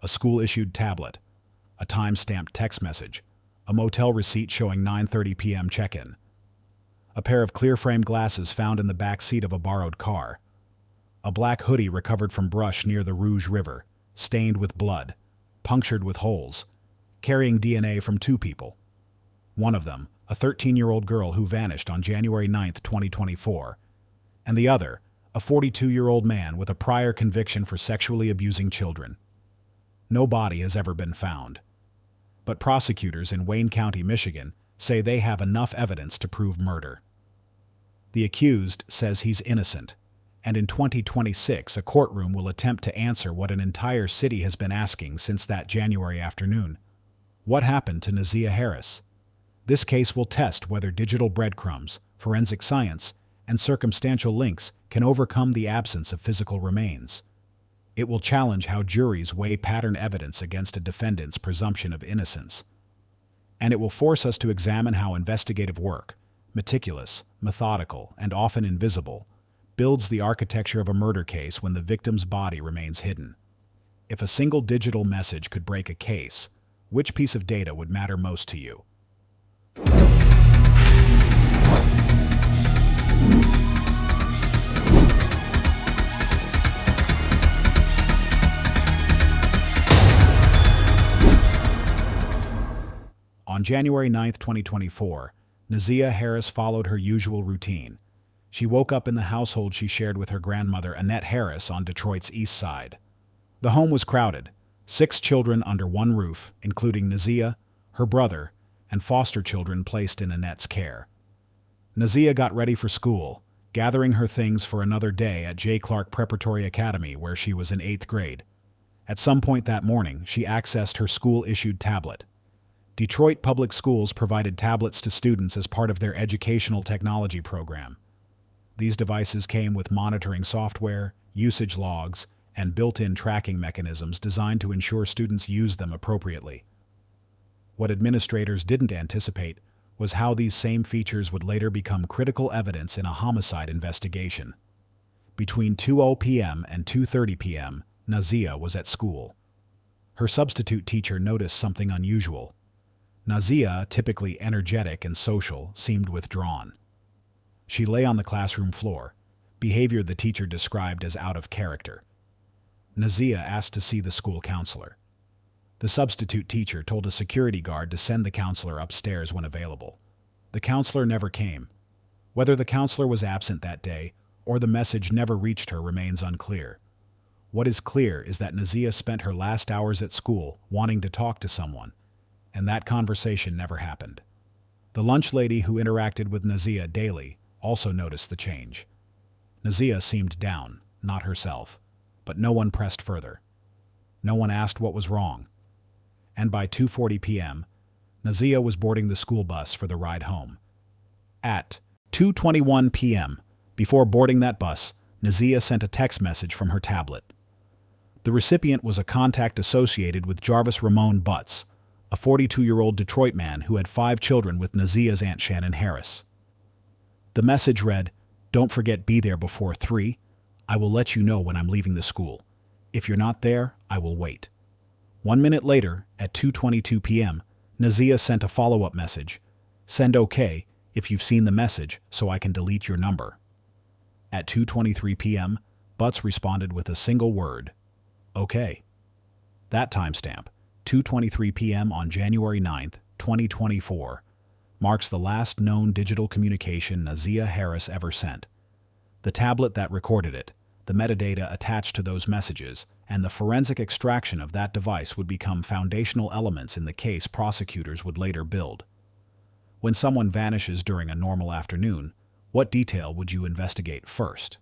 a school-issued tablet, a time-stamped text message, a motel receipt showing 9:30 p.m. check-in, a pair of clear-frame glasses found in the back seat of a borrowed car, a black hoodie recovered from brush near the Rouge River, stained with blood, punctured with holes, carrying DNA from two people. One of them, a 13-year-old girl who vanished on January 9, 2024, and the other, a 42-year-old man with a prior conviction for sexually abusing children. No body has ever been found. But prosecutors in Wayne County, Michigan, say they have enough evidence to prove murder. The accused says he's innocent, and in 2026 a courtroom will attempt to answer what an entire city has been asking since that January afternoon. What happened to Nazia Harris? This case will test whether digital breadcrumbs, forensic science, and circumstantial links can overcome the absence of physical remains. It will challenge how juries weigh pattern evidence against a defendant's presumption of innocence. And it will force us to examine how investigative work, meticulous, methodical, and often invisible, builds the architecture of a murder case when the victim's body remains hidden. If a single digital message could break a case, which piece of data would matter most to you? On January 9, 2024, Nazia Harris followed her usual routine. She woke up in the household she shared with her grandmother, Annette Harris, on Detroit's east side. The home was crowded, 6 children under one roof, including Nazia, her brother, and foster children placed in Annette's care. Nazia got ready for school, gathering her things for another day at J. Clark Preparatory Academy, where she was in 8th grade. At some point that morning, she accessed her school-issued tablet. Detroit Public Schools provided tablets to students as part of their educational technology program. These devices came with monitoring software, usage logs, and built-in tracking mechanisms designed to ensure students use them appropriately. What administrators didn't anticipate was how these same features would later become critical evidence in a homicide investigation. Between 2:00 p.m. and 2:30 p.m., Nazia was at school. Her substitute teacher noticed something unusual. Nazia, typically energetic and social, seemed withdrawn. She lay on the classroom floor, behavior the teacher described as out of character. Nazia asked to see the school counselor. The substitute teacher told a security guard to send the counselor upstairs when available. The counselor never came. Whether the counselor was absent that day or the message never reached her remains unclear. What is clear is that Nazia spent her last hours at school wanting to talk to someone, and that conversation never happened. The lunch lady who interacted with Nazia daily also noticed the change. Nazia seemed down, not herself, but no one pressed further. No one asked what was wrong. And by 2:40 p.m., Nazia was boarding the school bus for the ride home. At 2:21 p.m., before boarding that bus, Nazia sent a text message from her tablet. The recipient was a contact associated with Jarvis Ramon Butts, a 42-year-old Detroit man who had 5 children with Nazia's Aunt Shannon Harris. The message read, "Don't forget, be there before 3. I will let you know when I'm leaving the school. If you're not there, I will wait." 1 minute later, at 2:22 p.m., Nazia sent a follow-up message. "Send OK if you've seen the message so I can delete your number." At 2:23 p.m., Butts responded with a single word, "OK." That timestamp, 2:23 p.m. on January 9, 2024, marks the last known digital communication Nazia Harris ever sent. The tablet that recorded it, the metadata attached to those messages, and the forensic extraction of that device would become foundational elements in the case prosecutors would later build. When someone vanishes during a normal afternoon, what detail would you investigate first?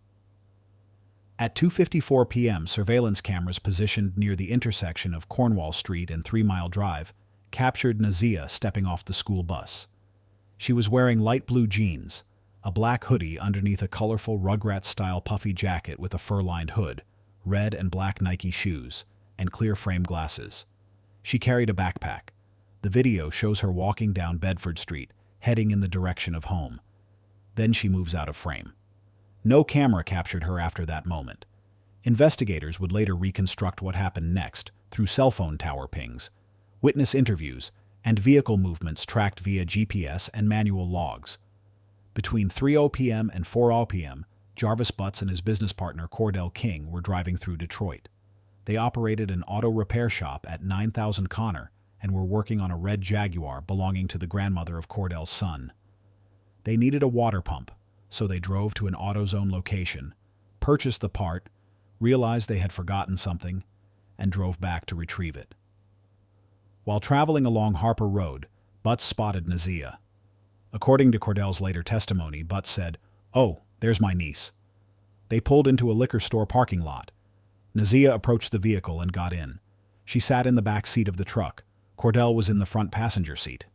At 2:54 p.m., surveillance cameras positioned near the intersection of Cornwall Street and 3 Mile Drive captured Nazia stepping off the school bus. She was wearing light blue jeans, a black hoodie underneath a colorful Rugrats-style puffy jacket with a fur-lined hood, red and black Nike shoes, and clear frame glasses. She carried a backpack. The video shows her walking down Bedford Street, heading in the direction of home. Then she moves out of frame. No camera captured her after that moment. Investigators would later reconstruct what happened next through cell phone tower pings, witness interviews, and vehicle movements tracked via GPS and manual logs. Between 3:00 p.m. and 4:00 p.m., Jarvis Butts and his business partner Cordell King were driving through Detroit. They operated an auto repair shop at 9000 Connor and were working on a red Jaguar belonging to the grandmother of Cordell's son. They needed a water pump, so they drove to an AutoZone location, purchased the part, realized they had forgotten something, and drove back to retrieve it. While traveling along Harper Road, Butts spotted Nazia. According to Cordell's later testimony, Butts said, "Oh, there's my niece." They pulled into a liquor store parking lot. Nazia approached the vehicle and got in. She sat in the back seat of the truck. Cordell was in the front passenger seat.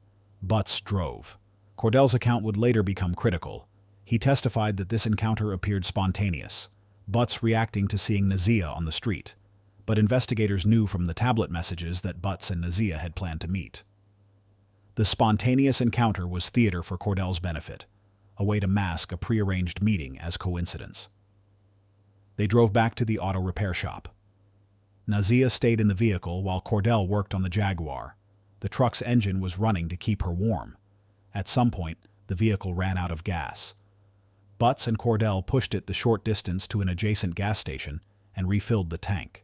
Butts drove. Cordell's account would later become critical. He testified that this encounter appeared spontaneous, Butts reacting to seeing Nazia on the street. But investigators knew from the tablet messages that Butts and Nazia had planned to meet. The spontaneous encounter was theater for Cordell's benefit, a way to mask a prearranged meeting as coincidence. They drove back to the auto repair shop. Nazia stayed in the vehicle while Cordell worked on the Jaguar. The truck's engine was running to keep her warm. At some point, the vehicle ran out of gas. Butts and Cordell pushed it the short distance to an adjacent gas station and refilled the tank.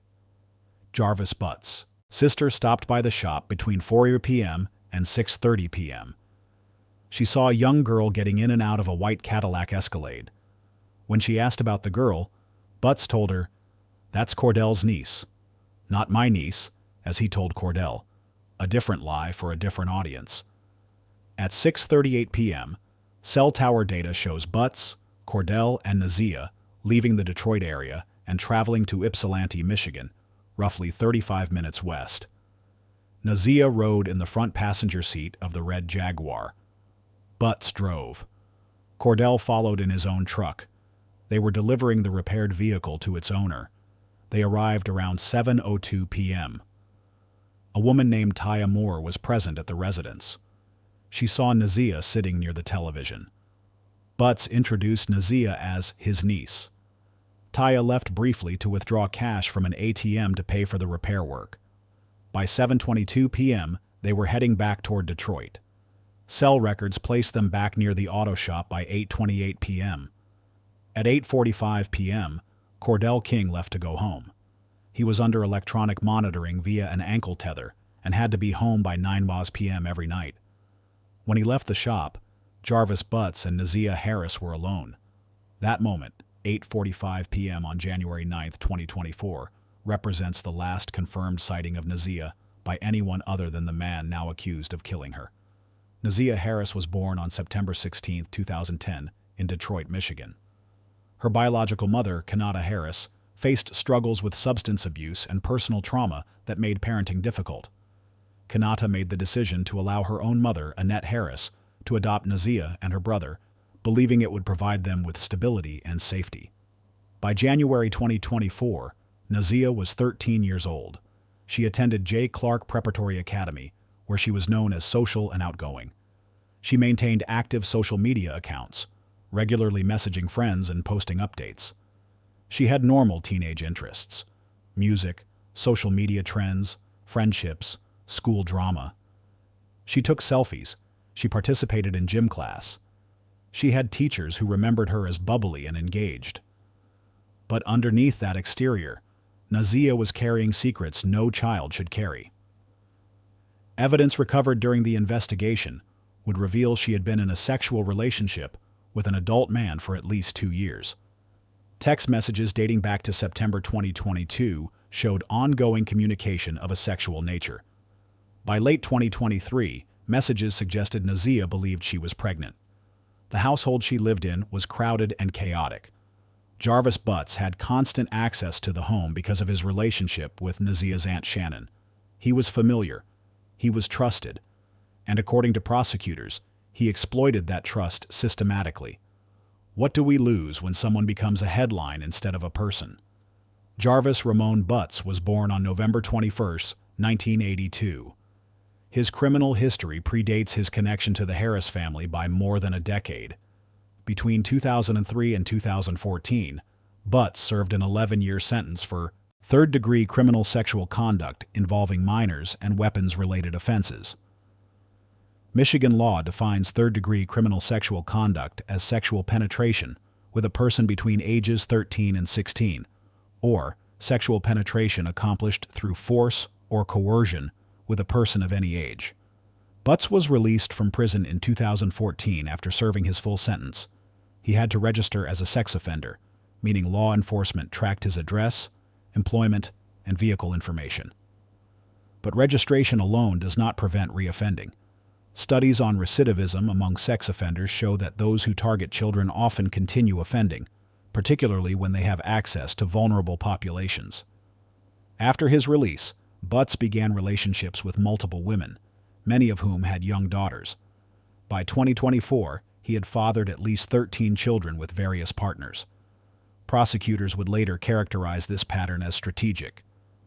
Jarvis Butts' sister stopped by the shop between 4 p.m. and 6:30 p.m. She saw a young girl getting in and out of a white Cadillac Escalade. When she asked about the girl, Butts told her, "That's Cordell's niece." Not my niece, as he told Cordell, a different lie for a different audience. At 6:38 p.m., cell tower data shows Butts, Cordell, and Nazia leaving the Detroit area and traveling to Ypsilanti, Michigan, roughly 35 minutes west. Nazia rode in the front passenger seat of the red Jaguar. Butts drove. Cordell followed in his own truck. They were delivering the repaired vehicle to its owner. They arrived around 7:02 p.m. A woman named Taya Moore was present at the residence. She saw Nazia sitting near the television. Butts introduced Nazia as his niece. Taya left briefly to withdraw cash from an ATM to pay for the repair work. By 7:22 p.m., they were heading back toward Detroit. Cell records placed them back near the auto shop by 8:28 p.m. At 8:45 p.m., Cordell King left to go home. He was under electronic monitoring via an ankle tether and had to be home by 9 p.m. every night. When he left the shop, Jarvis Butts and Nazia Harris were alone. That moment, 8:45 p.m. on January 9, 2024, represents the last confirmed sighting of Nazia by anyone other than the man now accused of killing her. Nazia Harris was born on September 16, 2010, in Detroit, Michigan. Her biological mother, Kanata Harris, faced struggles with substance abuse and personal trauma that made parenting difficult. Kanata made the decision to allow her own mother, Annette Harris, to adopt Nazia and her brother, believing it would provide them with stability and safety. By January 2024, Nazia was 13 years old. She attended J. Clark Preparatory Academy, where she was known as social and outgoing. She maintained active social media accounts, regularly messaging friends and posting updates. She had normal teenage interests: music, social media trends, friendships, school drama. She took selfies. She participated in gym class. She had teachers who remembered her as bubbly and engaged. But underneath that exterior, Nazia was carrying secrets no child should carry. Evidence recovered during the investigation would reveal she had been in a sexual relationship with an adult man for at least 2 years. Text messages dating back to September 2022 showed ongoing communication of a sexual nature. By late 2023, messages suggested Nazia believed she was pregnant. The household she lived in was crowded and chaotic. Jarvis Butts had constant access to the home because of his relationship with Nazia's Aunt Shannon. He was familiar. He was trusted. And according to prosecutors, he exploited that trust systematically. What do we lose when someone becomes a headline instead of a person? Jarvis Ramon Butts was born on November 21, 1982. His criminal history predates his connection to the Harris family by more than a decade. Between 2003 and 2014, Butts served an 11-year sentence for third-degree criminal sexual conduct involving minors and weapons-related offenses. Michigan law defines third-degree criminal sexual conduct as sexual penetration with a person between ages 13 and 16, or sexual penetration accomplished through force or coercion with a person of any age. Butts was released from prison in 2014 after serving his full sentence. He had to register as a sex offender, meaning law enforcement tracked his address, employment, and vehicle information. But registration alone does not prevent reoffending. Studies on recidivism among sex offenders show that those who target children often continue offending, particularly when they have access to vulnerable populations. After his release, Butts began relationships with multiple women, many of whom had young daughters. By 2024, he had fathered at least 13 children with various partners. Prosecutors would later characterize this pattern as strategic.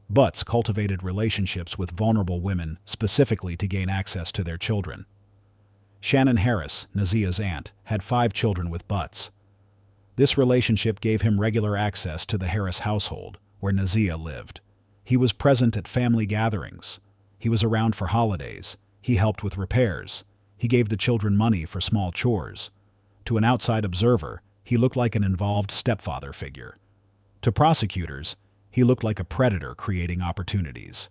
Butts cultivated relationships with vulnerable women specifically to gain access to their children. Shannon Harris, Nazia's aunt, had 5 children with Butts. This relationship gave him regular access to the Harris household, where Nazia lived. He was present at family gatherings. He was around for holidays. He helped with repairs. He gave the children money for small chores. To an outside observer, he looked like an involved stepfather figure. To prosecutors, he looked like a predator creating opportunities.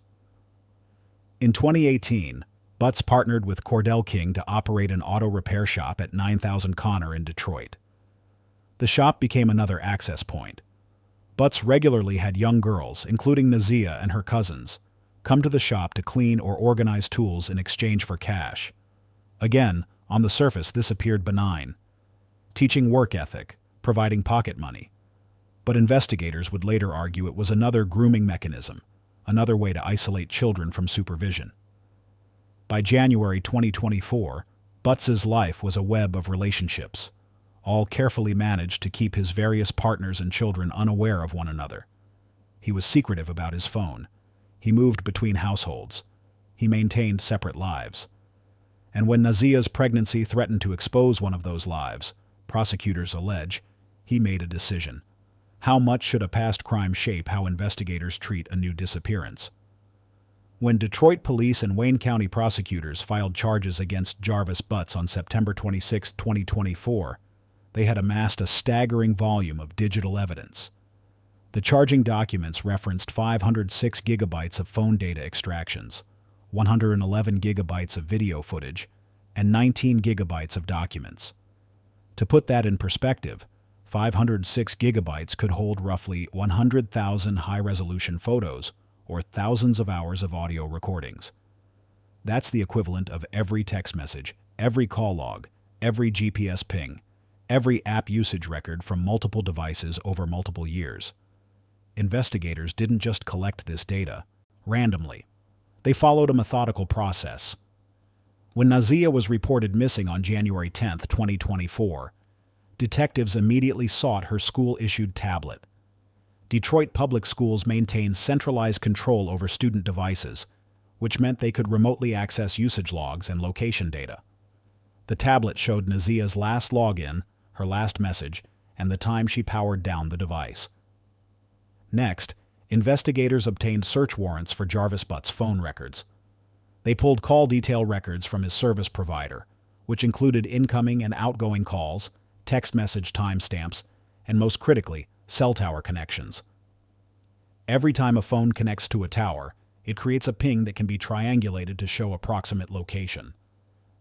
In 2018, Butts partnered with Cordell King to operate an auto repair shop at 9000 Connor in Detroit. The shop became another access point. Butts regularly had young girls, including Nazia and her cousins, come to the shop to clean or organize tools in exchange for cash. Again, on the surface, this appeared benign. Teaching work ethic, providing pocket money. But investigators would later argue it was another grooming mechanism, another way to isolate children from supervision. By January 2024, Butts's life was a web of relationships, all carefully managed to keep his various partners and children unaware of one another. He was secretive about his phone. He moved between households. He maintained separate lives. And when Nazia's pregnancy threatened to expose one of those lives, prosecutors allege, he made a decision. How much should a past crime shape how investigators treat a new disappearance? When Detroit police and Wayne County prosecutors filed charges against Jarvis Butts on September 26, 2024, they had amassed a staggering volume of digital evidence. The charging documents referenced 506 gigabytes of phone data extractions, 111 gigabytes of video footage, and 19 gigabytes of documents. To put that in perspective, 506 gigabytes could hold roughly 100,000 high-resolution photos or thousands of hours of audio recordings. That's the equivalent of every text message, every call log, every GPS ping, every app usage record from multiple devices over multiple years. Investigators didn't just collect this data randomly. They followed a methodical process. When Nazia was reported missing on January 10, 2024, detectives immediately sought her school-issued tablet. Detroit public schools maintain centralized control over student devices, which meant they could remotely access usage logs and location data. The tablet showed Nazia's last login, her last message, and the time she powered down the device. Next, investigators obtained search warrants for Jarvis Butts' phone records. They pulled call detail records from his service provider, which included incoming and outgoing calls, text message timestamps, and most critically, cell tower connections. Every time a phone connects to a tower, it creates a ping that can be triangulated to show approximate location.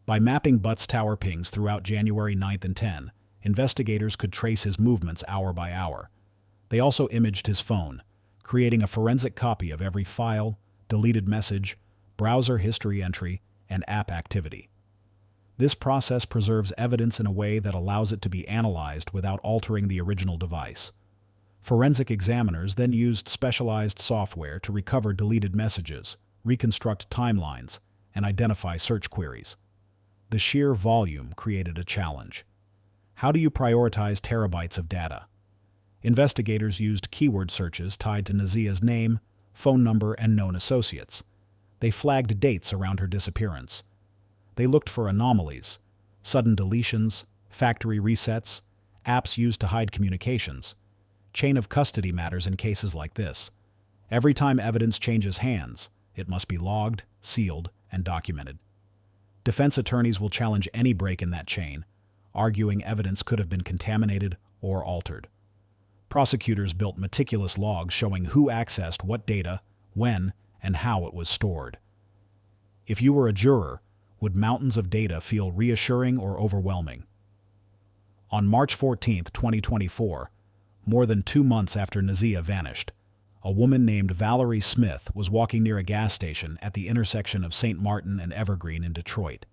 By mapping Butts' tower pings throughout January 9 and 10, investigators could trace his movements hour by hour. They also imaged his phone, creating a forensic copy of every file, deleted message, browser history entry, and app activity. This process preserves evidence in a way that allows it to be analyzed without altering the original device. Forensic examiners then used specialized software to recover deleted messages, reconstruct timelines, and identify search queries. The sheer volume created a challenge. How do you prioritize terabytes of data? Investigators used keyword searches tied to Nazia's name, phone number, and known associates. They flagged dates around her disappearance. They looked for anomalies, sudden deletions, factory resets, apps used to hide communications, chain of custody matters in cases like this, Every time evidence changes hands, it must be logged, sealed, and documented. Defense attorneys will challenge any break in that chain, arguing evidence could have been contaminated or altered. Prosecutors built meticulous logs showing who accessed what data, when, and how it was stored. If you were a juror, would mountains of data feel reassuring or overwhelming? On March 14, 2024, more than 2 months after Nazia vanished, a woman named Valerie Smith was walking near a gas station at the intersection of St. Martin and Evergreen in Detroit.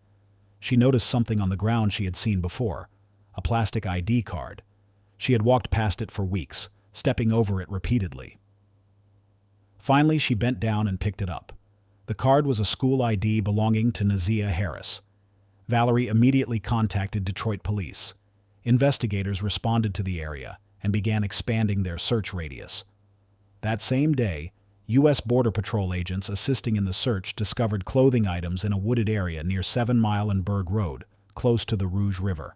She noticed something on the ground she had seen before, a plastic ID card. She had walked past it for weeks, stepping over it repeatedly. Finally, she bent down and picked it up. The card was a school ID belonging to Nazia Harris. Valerie immediately contacted Detroit police. Investigators responded to the area and began expanding their search radius. That same day, U.S. Border Patrol agents assisting in the search discovered clothing items in a wooded area near 7 Mile and Berg Road, close to the Rouge River.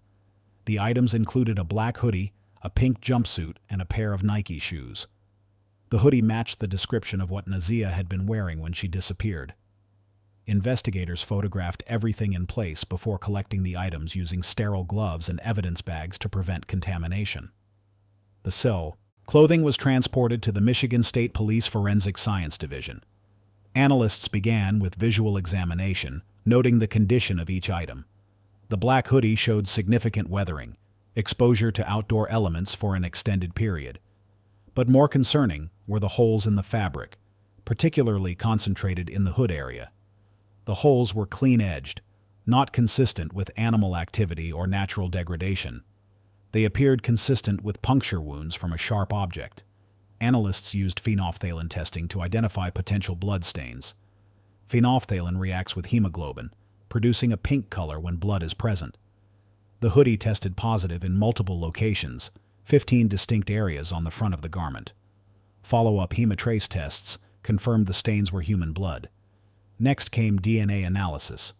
The items included a black hoodie, a pink jumpsuit, and a pair of Nike shoes. The hoodie matched the description of what Nazia had been wearing when she disappeared. Investigators photographed everything in place before collecting the items using sterile gloves and evidence bags to prevent contamination. Clothing was transported to the Michigan State Police Forensic Science Division. Analysts began with visual examination, noting the condition of each item. The black hoodie showed significant weathering, exposure to outdoor elements for an extended period. But more concerning were the holes in the fabric, particularly concentrated in the hood area. The holes were clean-edged, not consistent with animal activity or natural degradation. They appeared consistent with puncture wounds from a sharp object. Analysts used phenolphthalein testing to identify potential blood stains. Phenolphthalein reacts with hemoglobin, producing a pink color when blood is present. The hoodie tested positive in multiple locations, 15 distinct areas on the front of the garment. Follow-up hemotrace tests confirmed the stains were human blood. Next came DNA analysis.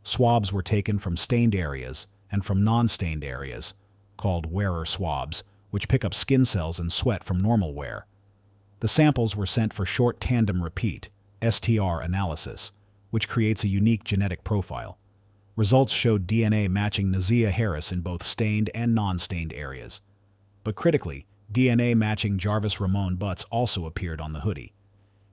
Swabs were taken from stained areas and from non-stained areas, called wearer swabs, which pick up skin cells and sweat from normal wear. The samples were sent for short tandem repeat, STR analysis, which creates a unique genetic profile. Results showed DNA matching Nazia Harris in both stained and non-stained areas. But critically, DNA matching Jarvis Ramon Butts also appeared on the hoodie.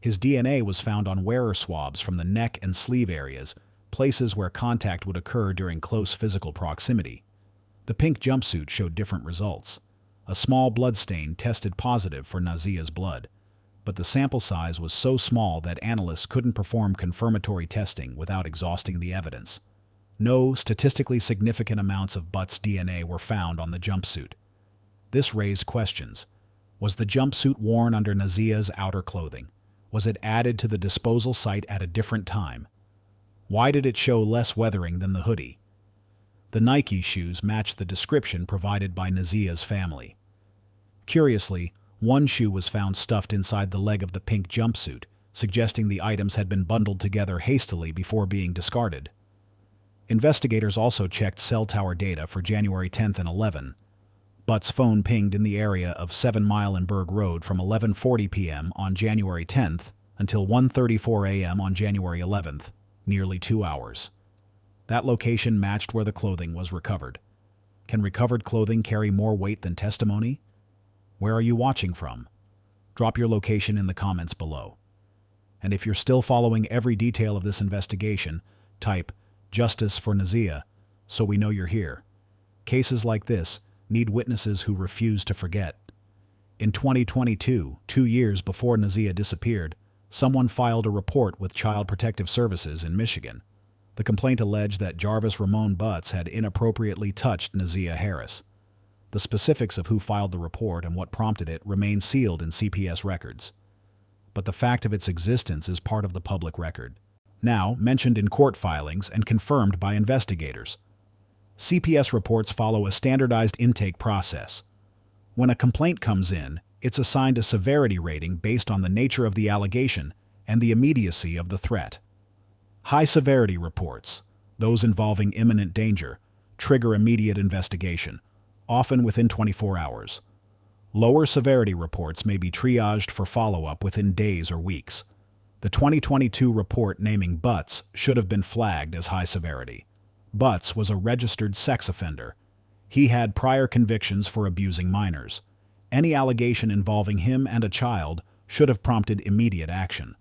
His DNA was found on wearer swabs from the neck and sleeve areas, places where contact would occur during close physical proximity. The pink jumpsuit showed different results. A small blood stain tested positive for Nazia's blood, but the sample size was so small that analysts couldn't perform confirmatory testing without exhausting the evidence. No statistically significant amounts of Butts' DNA were found on the jumpsuit. This raised questions. Was the jumpsuit worn under Nazia's outer clothing? Was it added to the disposal site at a different time? Why did it show less weathering than the hoodie? The Nike shoes matched the description provided by Nazia's family. Curiously, one shoe was found stuffed inside the leg of the pink jumpsuit, suggesting the items had been bundled together hastily before being discarded. Investigators also checked cell tower data for January 10th and 11. Butts' phone pinged in the area of 7 Mile and Berg Road from 11:40 p.m. on January 10th until 1:34 a.m. on January 11th, nearly 2 hours. That location matched where the clothing was recovered. Can recovered clothing carry more weight than testimony? Where are you watching from? Drop your location in the comments below. And if you're still following every detail of this investigation, type "Justice for Nazia" so we know you're here. Cases like this need witnesses who refuse to forget. In 2022, 2 years before Nazia disappeared, someone filed a report with Child Protective Services in Michigan. The complaint alleged that Jarvis Ramon Butts had inappropriately touched Nazia Harris. The specifics of who filed the report and what prompted it remain sealed in CPS records. But the fact of its existence is part of the public record, now mentioned in court filings and confirmed by investigators. CPS reports follow a standardized intake process. When a complaint comes in, it's assigned a severity rating based on the nature of the allegation and the immediacy of the threat. High-severity reports, those involving imminent danger, trigger immediate investigation, often within 24 hours. Lower severity reports may be triaged for follow-up within days or weeks. The 2022 report naming Butts should have been flagged as high severity. Butts was a registered sex offender. He had prior convictions for abusing minors. Any allegation involving him and a child should have prompted immediate action.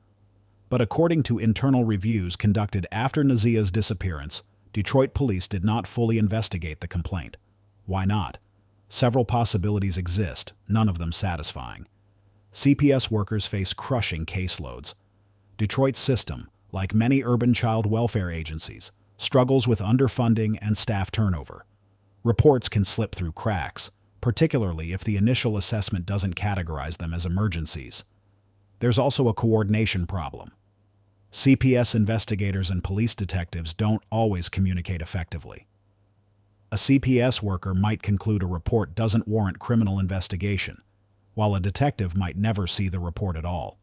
But according to internal reviews conducted after Nazia's disappearance, Detroit police did not fully investigate the complaint. Why not? Several possibilities exist, none of them satisfying. CPS workers face crushing caseloads. Detroit's system, like many urban child welfare agencies, struggles with underfunding and staff turnover. Reports can slip through cracks, particularly if the initial assessment doesn't categorize them as emergencies. There's also a coordination problem. CPS investigators and police detectives don't always communicate effectively. A CPS worker might conclude a report doesn't warrant criminal investigation, while a detective might never see the report at all.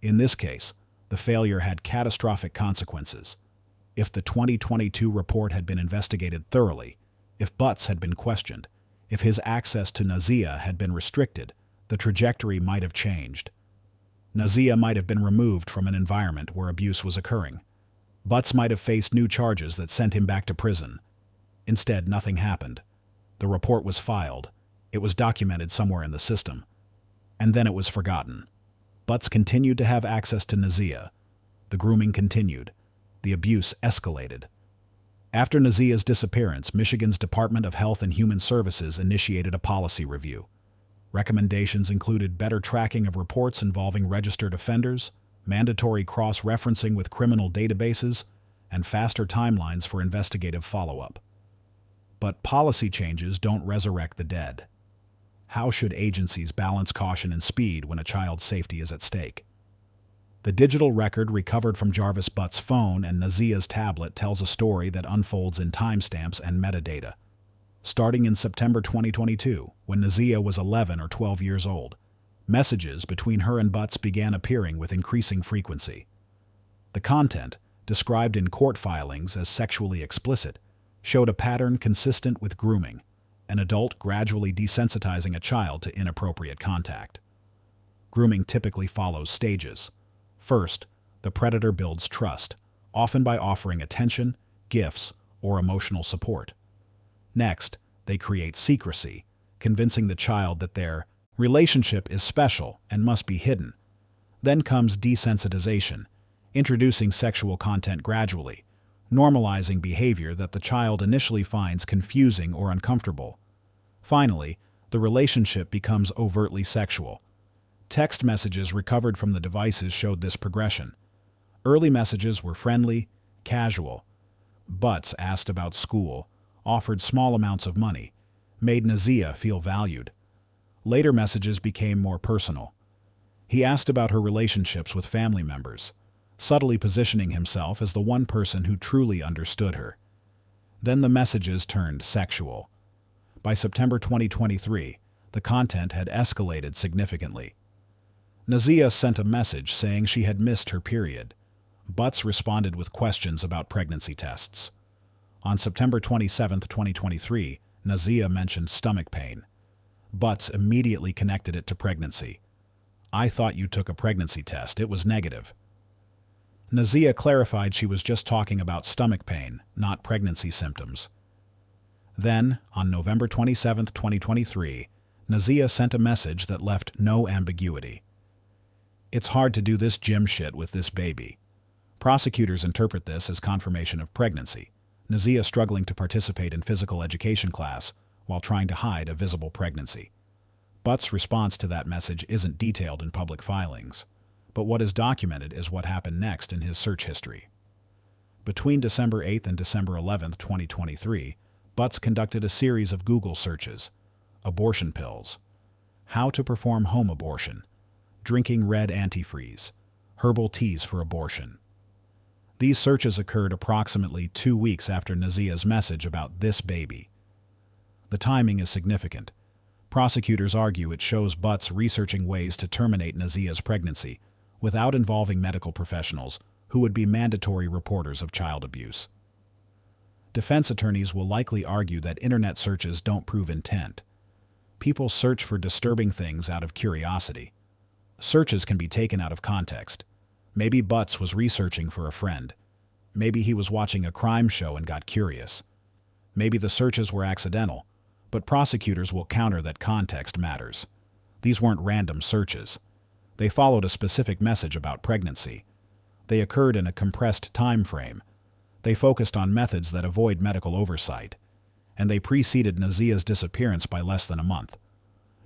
In this case, the failure had catastrophic consequences. If the 2022 report had been investigated thoroughly, if Butts had been questioned, if his access to Nazia had been restricted, the trajectory might have changed. Nazia might have been removed from an environment where abuse was occurring. Butts might have faced new charges that sent him back to prison. Instead, nothing happened. The report was filed. It was documented somewhere in the system. And then it was forgotten. Butts continued to have access to Nazia. The grooming continued. The abuse escalated. After Nazia's disappearance, Michigan's Department of Health and Human Services initiated a policy review. Recommendations included better tracking of reports involving registered offenders, mandatory cross-referencing with criminal databases, and faster timelines for investigative follow-up. But policy changes don't resurrect the dead. How should agencies balance caution and speed when a child's safety is at stake? The digital record recovered from Jarvis Butts' phone and Nazia's tablet tells a story that unfolds in timestamps and metadata. Starting in September 2022, when Nazia was 11 or 12 years old, messages between her and Butts began appearing with increasing frequency. The content, described in court filings as sexually explicit, showed a pattern consistent with grooming, an adult gradually desensitizing a child to inappropriate contact. Grooming typically follows stages. First, the predator builds trust, often by offering attention, gifts, or emotional support. Next, they create secrecy, convincing the child that their relationship is special and must be hidden. Then comes desensitization, introducing sexual content gradually, normalizing behavior that the child initially finds confusing or uncomfortable. Finally, the relationship becomes overtly sexual. Text messages recovered from the devices showed this progression. Early messages were friendly, casual. Butts asked about school, offered small amounts of money, made Nazia feel valued. Later messages became more personal. He asked about her relationships with family members, subtly positioning himself as the one person who truly understood her. Then the messages turned sexual. By September 2023, the content had escalated significantly. Nazia sent a message saying she had missed her period. Butts responded with questions about pregnancy tests. On September 27, 2023, Nazia mentioned stomach pain. Butts immediately connected it to pregnancy. "I thought you took a pregnancy test. It was negative." Nazia clarified she was just talking about stomach pain, not pregnancy symptoms. Then, on November 27, 2023, Nazia sent a message that left no ambiguity. "It's hard to do this gym shit with this baby." Prosecutors interpret this as confirmation of pregnancy. Nazia struggling to participate in physical education class while trying to hide a visible pregnancy. Butts' response to that message isn't detailed in public filings, but what is documented is what happened next in his search history. Between December 8 and December 11, 2023, Butts conducted a series of Google searches: abortion pills, how to perform home abortion, drinking red antifreeze, herbal teas for abortion. These searches occurred approximately 2 weeks after Nazia's message about this baby. The timing is significant. Prosecutors argue it shows Butts researching ways to terminate Nazia's pregnancy without involving medical professionals who would be mandatory reporters of child abuse. Defense attorneys will likely argue that internet searches don't prove intent. People search for disturbing things out of curiosity. Searches can be taken out of context. Maybe Butts was researching for a friend. Maybe he was watching a crime show and got curious. Maybe the searches were accidental, but prosecutors will counter that context matters. These weren't random searches. They followed a specific message about pregnancy. They occurred in a compressed time frame. They focused on methods that avoid medical oversight. And they preceded Nazia's disappearance by less than a month.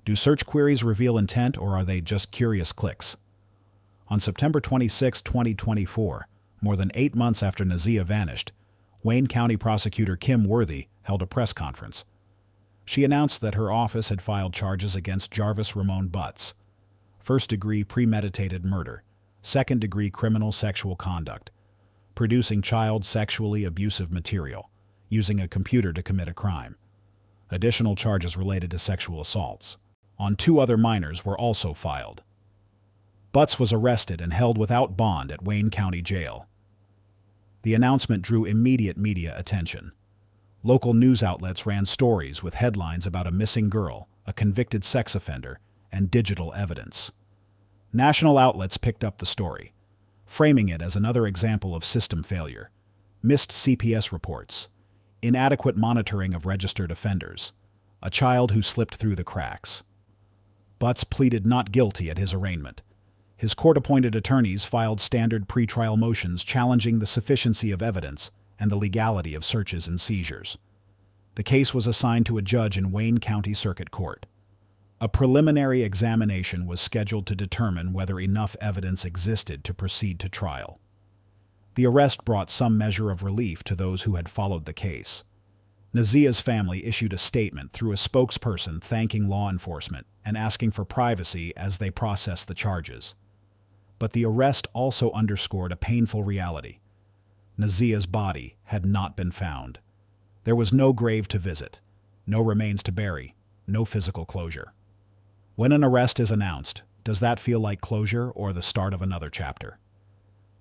Do search queries reveal intent, or are they just curious clicks? On September 26, 2024, more than 8 months after Nazia vanished, Wayne County Prosecutor Kim Worthy held a press conference. She announced that her office had filed charges against Jarvis Ramon Butts: first-degree premeditated murder, second-degree criminal sexual conduct, producing child sexually abusive material, using a computer to commit a crime. Additional charges related to sexual assaults on 2 other minors were also filed. Butts was arrested and held without bond at Wayne County Jail. The announcement drew immediate media attention. Local news outlets ran stories with headlines about a missing girl, a convicted sex offender, and digital evidence. National outlets picked up the story, framing it as another example of system failure: missed CPS reports, inadequate monitoring of registered offenders, a child who slipped through the cracks. Butts pleaded not guilty at his arraignment. His court-appointed attorneys filed standard pretrial motions challenging the sufficiency of evidence and the legality of searches and seizures. The case was assigned to a judge in Wayne County Circuit Court. A preliminary examination was scheduled to determine whether enough evidence existed to proceed to trial. The arrest brought some measure of relief to those who had followed the case. Nazia's family issued a statement through a spokesperson thanking law enforcement and asking for privacy as they processed the charges. But the arrest also underscored a painful reality. Nazia's body had not been found. There was no grave to visit, no remains to bury, no physical closure. When an arrest is announced, does that feel like closure or the start of another chapter?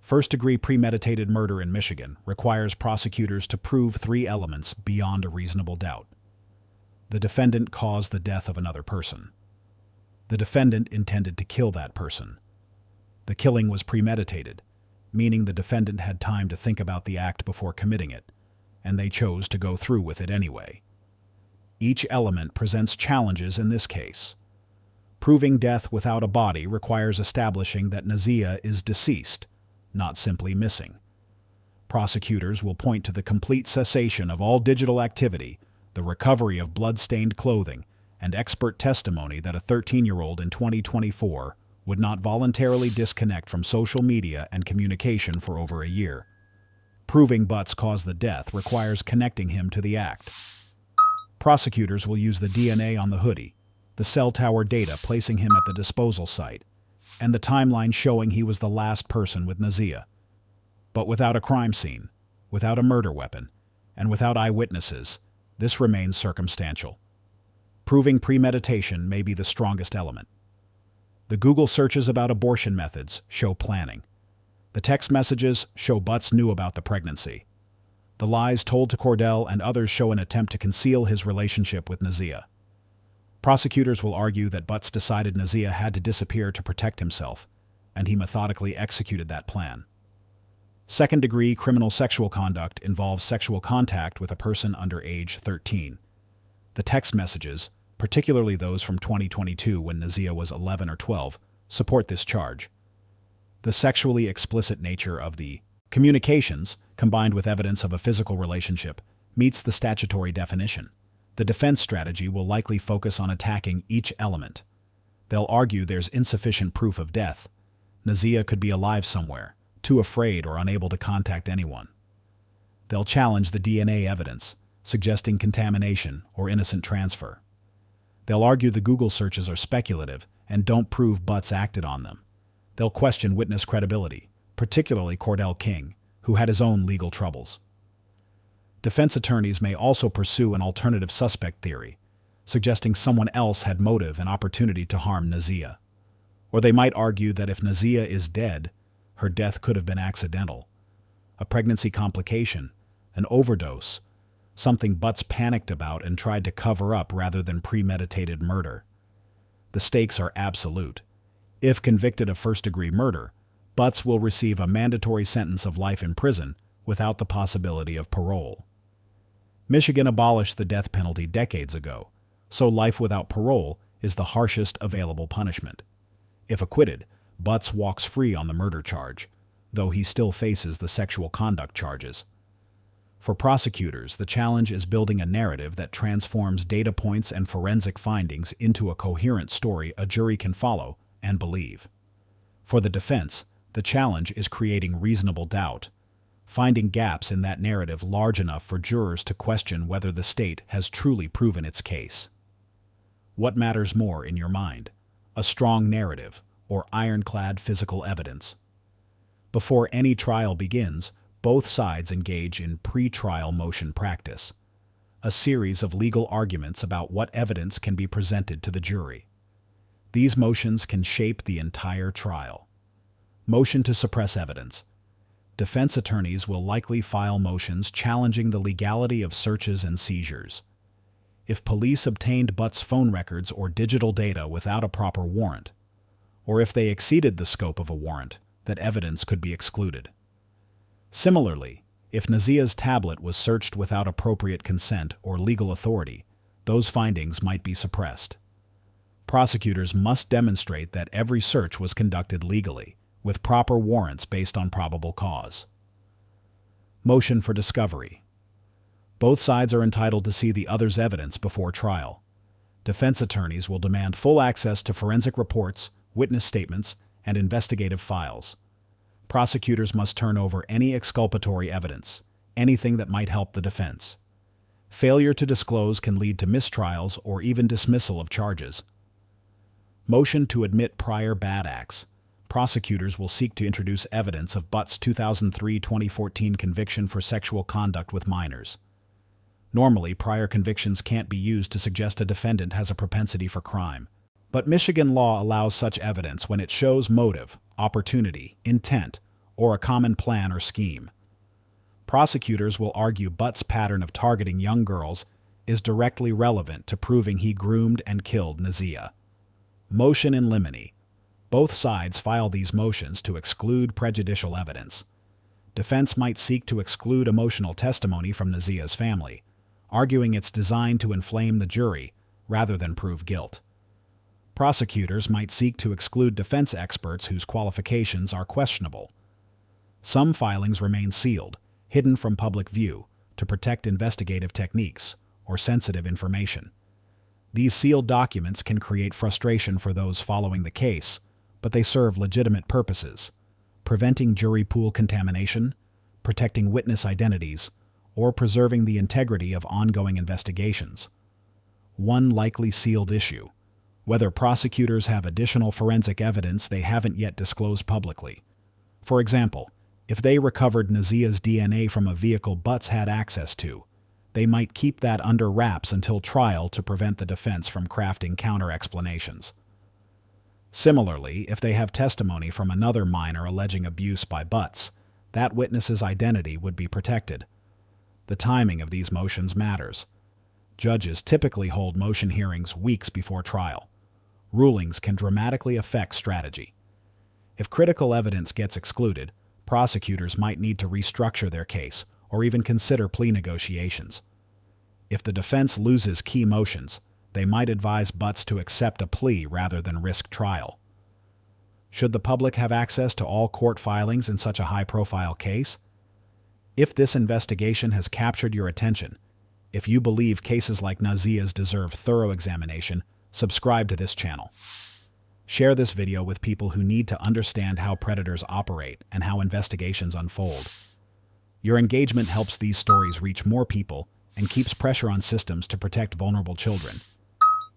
First-degree premeditated murder in Michigan requires prosecutors to prove 3 elements beyond a reasonable doubt. The defendant caused the death of another person. The defendant intended to kill that person. The killing was premeditated, meaning the defendant had time to think about the act before committing it, and they chose to go through with it anyway. Each element presents challenges in this case. Proving death without a body requires establishing that Nazia is deceased, not simply missing. Prosecutors will point to the complete cessation of all digital activity, the recovery of blood-stained clothing, and expert testimony that a 13-year-old in 2024 would not voluntarily disconnect from social media and communication for over a year. Proving Butts caused the death requires connecting him to the act. Prosecutors will use the DNA on the hoodie, the cell tower data placing him at the disposal site, and the timeline showing he was the last person with Nazia. But without a crime scene, without a murder weapon, and without eyewitnesses, this remains circumstantial. Proving premeditation may be the strongest element. The Google searches about abortion methods show planning. The text messages show Butts knew about the pregnancy. The lies told to Cordell and others show an attempt to conceal his relationship with Nazia. Prosecutors will argue that Butts decided Nazia had to disappear to protect himself, and he methodically executed that plan. Second-degree criminal sexual conduct involves sexual contact with a person under age 13. The text messages, particularly those from 2022 when Nazia was 11 or 12, support this charge. The sexually explicit nature of the communications, combined with evidence of a physical relationship, meets the statutory definition. The defense strategy will likely focus on attacking each element. They'll argue there's insufficient proof of death. Nazia could be alive somewhere, too afraid or unable to contact anyone. They'll challenge the DNA evidence, suggesting contamination or innocent transfer. They'll argue the Google searches are speculative and don't prove Butts acted on them. They'll question witness credibility, particularly Cordell King, who had his own legal troubles. Defense attorneys may also pursue an alternative suspect theory, suggesting someone else had motive and opportunity to harm Nazia. Or they might argue that if Nazia is dead, her death could have been accidental. A pregnancy complication, an overdose, something Butts panicked about and tried to cover up rather than premeditated murder. The stakes are absolute. If convicted of first-degree murder, Butts will receive a mandatory sentence of life in prison without the possibility of parole. Michigan abolished the death penalty decades ago, so life without parole is the harshest available punishment. If acquitted, Butts walks free on the murder charge, though he still faces the sexual conduct charges. For prosecutors, the challenge is building a narrative that transforms data points and forensic findings into a coherent story a jury can follow and believe. For the defense, the challenge is creating reasonable doubt, finding gaps in that narrative large enough for jurors to question whether the state has truly proven its case. What matters more in your mind, a strong narrative or ironclad physical evidence? Before any trial begins, both sides engage in pre-trial motion practice, a series of legal arguments about what evidence can be presented to the jury. These motions can shape the entire trial. Motion to suppress evidence. Defense attorneys will likely file motions challenging the legality of searches and seizures. If police obtained Butts' phone records or digital data without a proper warrant, or if they exceeded the scope of a warrant, that evidence could be excluded. Similarly, if Nazia's tablet was searched without appropriate consent or legal authority, those findings might be suppressed. Prosecutors must demonstrate that every search was conducted legally, with proper warrants based on probable cause. Motion for discovery. Both sides are entitled to see the other's evidence before trial. Defense attorneys will demand full access to forensic reports, witness statements, and investigative files. Prosecutors must turn over any exculpatory evidence, anything that might help the defense. Failure to disclose can lead to mistrials or even dismissal of charges. Motion to admit prior bad acts. Prosecutors will seek to introduce evidence of Butts' 2003-2014 conviction for sexual conduct with minors. Normally, prior convictions can't be used to suggest a defendant has a propensity for crime. But Michigan law allows such evidence when it shows motive, opportunity, intent, or a common plan or scheme. Prosecutors will argue Butts' pattern of targeting young girls is directly relevant to proving he groomed and killed Nazia. Motion in limine. Both sides file these motions to exclude prejudicial evidence. Defense might seek to exclude emotional testimony from Nazia's family, arguing it's designed to inflame the jury rather than prove guilt. Prosecutors might seek to exclude defense experts whose qualifications are questionable. Some filings remain sealed, hidden from public view, to protect investigative techniques or sensitive information. These sealed documents can create frustration for those following the case, but they serve legitimate purposes, preventing jury pool contamination, protecting witness identities, or preserving the integrity of ongoing investigations. One likely sealed issue: whether prosecutors have additional forensic evidence they haven't yet disclosed publicly. For example, if they recovered Nazia's DNA from a vehicle Butts had access to, they might keep that under wraps until trial to prevent the defense from crafting counter-explanations. Similarly, if they have testimony from another minor alleging abuse by Butts, that witness's identity would be protected. The timing of these motions matters. Judges typically hold motion hearings weeks before trial. Rulings can dramatically affect strategy. If critical evidence gets excluded, prosecutors might need to restructure their case or even consider plea negotiations. If the defense loses key motions, they might advise Butts to accept a plea rather than risk trial. Should the public have access to all court filings in such a high-profile case? If this investigation has captured your attention, if you believe cases like Nazia's deserve thorough examination, subscribe to this channel. Share this video with people who need to understand how predators operate and how investigations unfold. Your engagement helps these stories reach more people and keeps pressure on systems to protect vulnerable children.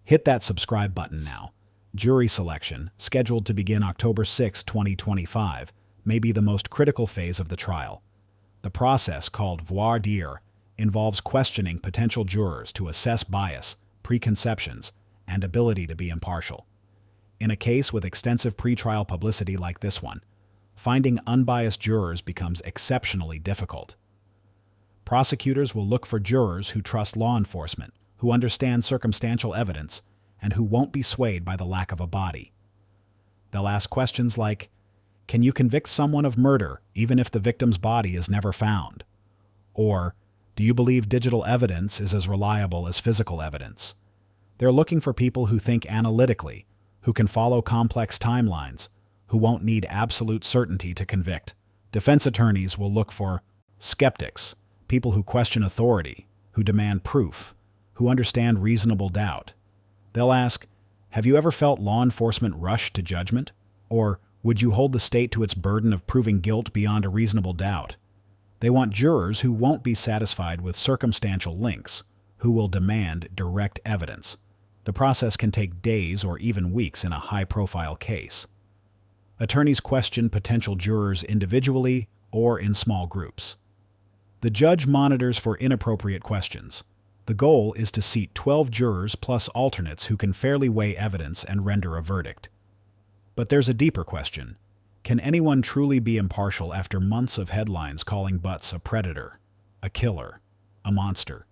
Hit that subscribe button now. Jury selection, scheduled to begin October 6, 2025, may be the most critical phase of the trial. The process, called voir dire, involves questioning potential jurors to assess bias, preconceptions, and ability to be impartial. In a case with extensive pretrial publicity like this one, finding unbiased jurors becomes exceptionally difficult. Prosecutors will look for jurors who trust law enforcement, who understand circumstantial evidence, and who won't be swayed by the lack of a body. They'll ask questions like, can you convict someone of murder even if the victim's body is never found? Or, do you believe digital evidence is as reliable as physical evidence? They're looking for people who think analytically, who can follow complex timelines, who won't need absolute certainty to convict. Defense attorneys will look for skeptics, people who question authority, who demand proof, who understand reasonable doubt. They'll ask, have you ever felt law enforcement rush to judgment? Or would you hold the state to its burden of proving guilt beyond a reasonable doubt? They want jurors who won't be satisfied with circumstantial links, who will demand direct evidence. The process can take days or even weeks in a high-profile case. Attorneys question potential jurors individually or in small groups. The judge monitors for inappropriate questions. The goal is to seat 12 jurors plus alternates who can fairly weigh evidence and render a verdict. But there's a deeper question. Can anyone truly be impartial after months of headlines calling Butts a predator, a killer, a monster?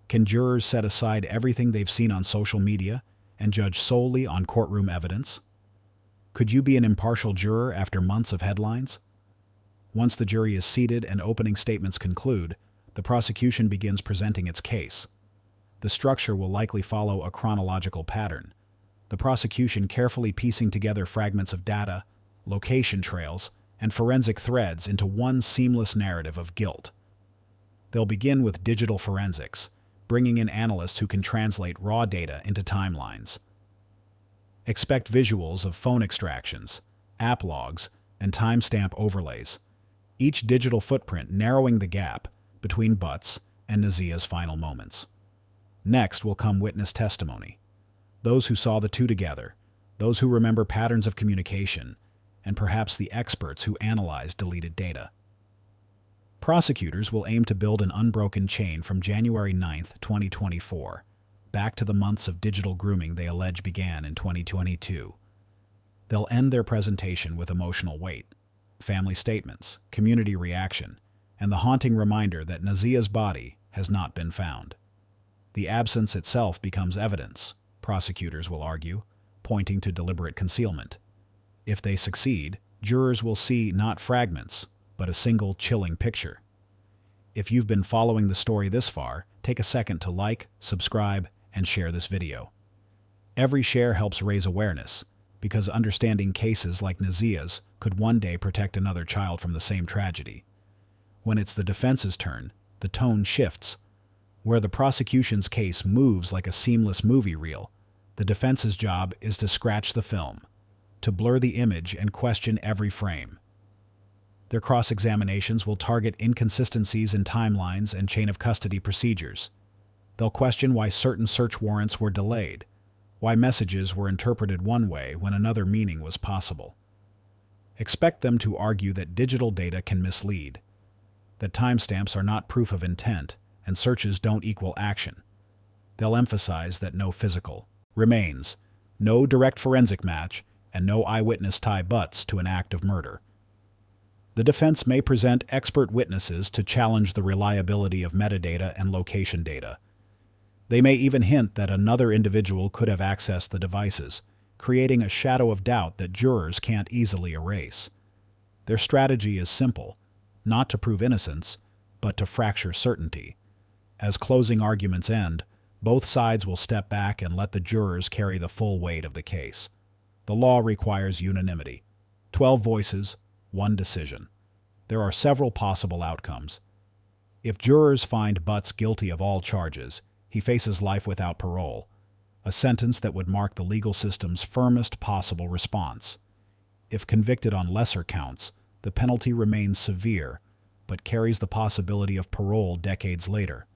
Can jurors set aside everything they've seen on social media and judge solely on courtroom evidence? Could you be an impartial juror after months of headlines? Once the jury is seated and opening statements conclude, the prosecution begins presenting its case. The structure will likely follow a chronological pattern, the prosecution carefully piecing together fragments of data, location trails, and forensic threads into one seamless narrative of guilt. They'll begin with digital forensics, bringing in analysts who can translate raw data into timelines. Expect visuals of phone extractions, app logs, and timestamp overlays, each digital footprint narrowing the gap between Butts and Nazia's final moments. Next will come witness testimony. Those who saw the two together, those who remember patterns of communication, and perhaps the experts who analyzed deleted data. Prosecutors will aim to build an unbroken chain from January 9, 2024, back to the months of digital grooming they allege began in 2022. They'll end their presentation with emotional weight, family statements, community reaction, and the haunting reminder that Nazia's body has not been found. The absence itself becomes evidence, prosecutors will argue, pointing to deliberate concealment. If they succeed, jurors will see not fragments, but a single chilling picture. If you've been following the story this far, take a second to like, subscribe, and share this video. Every share helps raise awareness, because understanding cases like Nazia's could one day protect another child from the same tragedy. When it's the defense's turn, the tone shifts. Where the prosecution's case moves like a seamless movie reel, the defense's job is to scratch the film, to blur the image and question every frame. Their cross-examinations will target inconsistencies in timelines and chain of custody procedures. They'll question why certain search warrants were delayed, why messages were interpreted one way when another meaning was possible. Expect them to argue that digital data can mislead, that timestamps are not proof of intent, and searches don't equal action. They'll emphasize that no physical remains, no direct forensic match, and no eyewitness tie Butts to an act of murder. The defense may present expert witnesses to challenge the reliability of metadata and location data. They may even hint that another individual could have accessed the devices, creating a shadow of doubt that jurors can't easily erase. Their strategy is simple, not to prove innocence, but to fracture certainty. As closing arguments end, both sides will step back and let the jurors carry the full weight of the case. The law requires unanimity. 12 voices, one decision. There are several possible outcomes. If jurors find Butts guilty of all charges, he faces life without parole, a sentence that would mark the legal system's firmest possible response. If convicted on lesser counts, the penalty remains severe, but carries the possibility of parole decades later.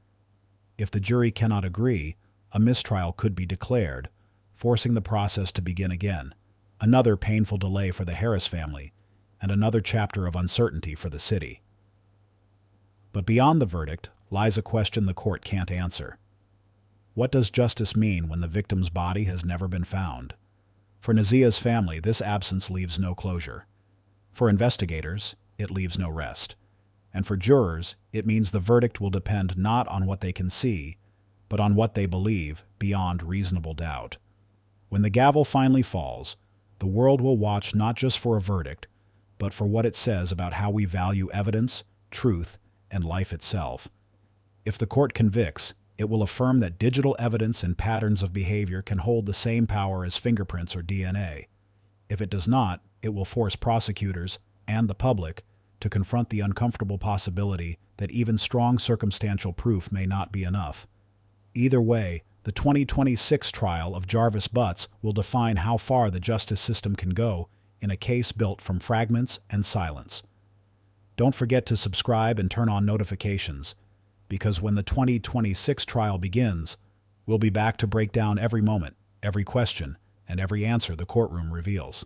If the jury cannot agree, a mistrial could be declared, forcing the process to begin again, another painful delay for the Harris family, and another chapter of uncertainty for the city. But beyond the verdict lies a question the court can't answer. What does justice mean when the victim's body has never been found? For Nazia's family, this absence leaves no closure. For investigators, it leaves no rest. And for jurors, it means the verdict will depend not on what they can see, but on what they believe beyond reasonable doubt. When the gavel finally falls, the world will watch not just for a verdict, but for what it says about how we value evidence, truth, and life itself. If the court convicts, it will affirm that digital evidence and patterns of behavior can hold the same power as fingerprints or DNA. If it does not, it will force prosecutors and the public to confront the uncomfortable possibility that even strong circumstantial proof may not be enough. Either way, the 2026 trial of Jarvis Butts will define how far the justice system can go in a case built from fragments and silence. Don't forget to subscribe and turn on notifications, because when the 2026 trial begins, we'll be back to break down every moment, every question, and every answer the courtroom reveals.